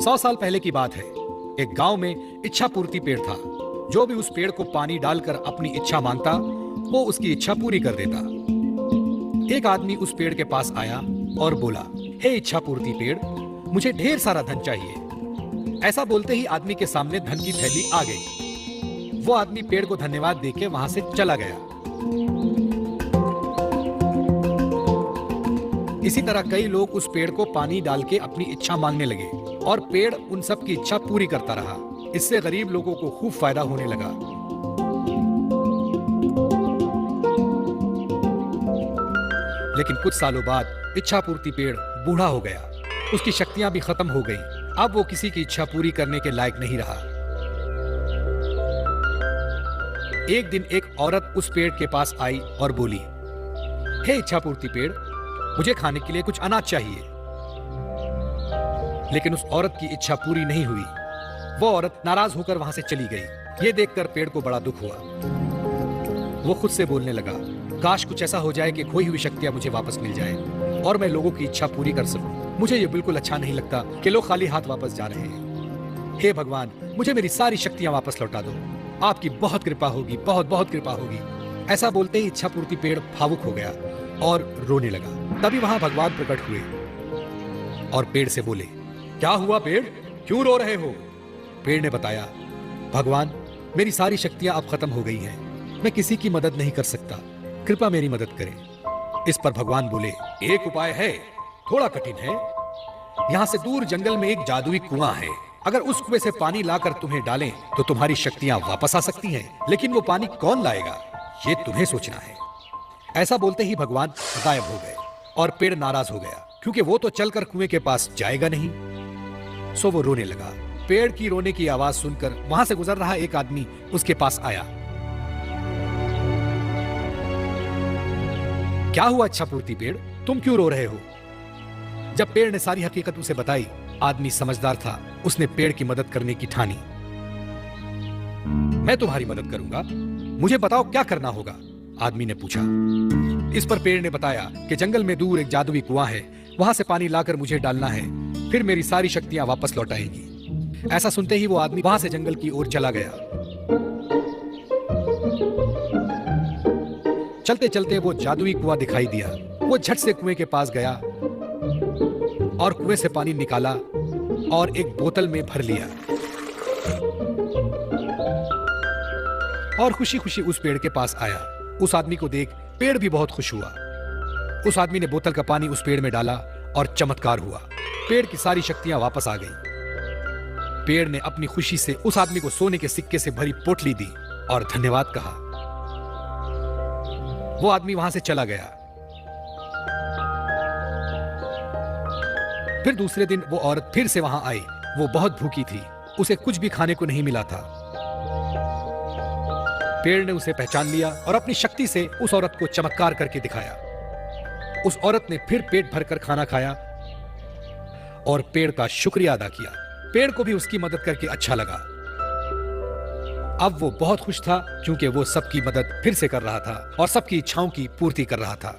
100 साल पहले की बात है। एक गांव में इच्छा पूर्ति पेड़ था। जो भी उस पेड़ को पानी डालकर अपनी इच्छा मांगता, वो उसकी इच्छा पूरी कर देता। एक आदमी उस पेड़ के पास आया और बोला, हे इच्छा पूर्ति पेड़, मुझे ढेर सारा धन चाहिए। ऐसा बोलते ही आदमी के सामने धन की थैली आ गई। वो आदमी पेड़ को धन्यवाद देके वहां से चला गया। इसी तरह कई लोग उस पेड़ को पानी डाल के अपनी इच्छा मांगने लगे और पेड़ उन सब की इच्छा पूरी करता रहा। इससे गरीब लोगों को खूब फायदा होने लगा। लेकिन कुछ सालों बाद इच्छा पूर्ति पेड़ बूढ़ा हो गया। उसकी शक्तियां भी खत्म हो गईं। अब वो किसी की इच्छा पूरी करने के लायक नहीं रहा। एक दिन एक औरत उस पेड़ के पास आई और बोली, हे इच्छा पूर्ति पेड़, मुझे खाने के लिए कुछ अनाज चाहिए। लेकिन उस औरत की इच्छा पूरी नहीं हुई। वो औरत नाराज होकर वहां से चली गई। ये देखकर पेड़ को बड़ा दुख हुआ। वो खुद से बोलने लगा, काश कुछ ऐसा हो जाए कि खोई हुई शक्तियां मुझे वापस मिल जाए और मैं लोगों की इच्छा पूरी कर सकूं। मुझे ये बिल्कुल अच्छा नहीं लगता कि लोग खाली हाथ वापस जा रहे हैं। हे भगवान, मुझे मेरी सारी शक्तियां वापस लौटा दो। आपकी बहुत कृपा होगी, बहुत बहुत कृपा होगी। ऐसा बोलते ही इच्छा पूर्ति पेड़ भावुक हो गया और रोने लगा। तभी वहां भगवान प्रकट हुए और पेड़ से बोले, क्या हुआ पेड़, क्यों रो रहे हो? पेड़ ने बताया, भगवान, मेरी सारी शक्तियां अब खत्म हो गई हैं। मैं किसी की मदद नहीं कर सकता, कृपया मेरी मदद करें। इस पर भगवान बोले, एक उपाय है, थोड़ा कठिन है। यहां से दूर जंगल में एक जादुई कुआं है। अगर उस कुएं से पानी लाकर तुम्हें डालें तो तुम्हारी शक्तियां वापस आ सकती हैं। लेकिन वो पानी कौन लाएगा, ये तुम्हें सोचना है। ऐसा बोलते ही भगवान गायब हो गए और पेड़ नाराज हो गया, क्योंकि वो तो चलकर कुएं के पास जाएगा नहीं। सो वो रोने लगा। पेड़ की रोने की आवाज सुनकर वहां से गुजर रहा एक आदमी उसके पास आया। क्या हुआ इच्छा पूर्ति पेड़, तुम क्यों रो रहे हो? जब पेड़ ने सारी हकीकत उसे बताई, आदमी समझदार था। उसने पेड़ की मदद करने की ठानी। मैं तुम्हारी मदद करूंगा, मुझे बताओ क्या करना होगा? आदमी ने पूछा। इस पर पेड़ ने बताया कि जंगल में दूर एक जादुई कुआं है, वहां से पानी लाकर मुझे डालना है, फिर मेरी सारी शक्तियां वापस लौट आएंगी। ऐसा सुनते ही वो आदमी वहां से जंगल की ओर चला गया। चलते चलते वो जादुई कुआं दिखाई दिया। वो झट से कुएं के पास गया और कुएं से पानी निकाला और एक बोतल में भर लिया और खुशी खुशी उस पेड़ के पास आया। उस आदमी को देख पेड़ भी बहुत खुश हुआ। उस आदमी ने बोतल का पानी उस पेड़ में डाला और चमत्कार हुआ। पेड़ की सारी शक्तियां वापस आ गईं। पेड़ ने अपनी खुशी से उस आदमी को सोने के सिक्के से भरी पोटली दी और धन्यवाद कहा। वो आदमी वहां से चला गया। फिर दूसरे दिन वो औरत फिर से वहां आई। वो बहुत भूखी थी, उसे कुछ भी खाने को नहीं मिला था। पेड़ ने उसे पहचान लिया और अपनी शक्ति से उस औरत को चमत्कार करके दिखाया। उस औरत ने फिर पेट भरकर खाना खाया और पेड़ का शुक्रिया अदा किया। पेड़ को भी उसकी मदद करके अच्छा लगा। अब वो बहुत खुश था, क्योंकि वो सबकी मदद फिर से कर रहा था और सबकी इच्छाओं की पूर्ति कर रहा था।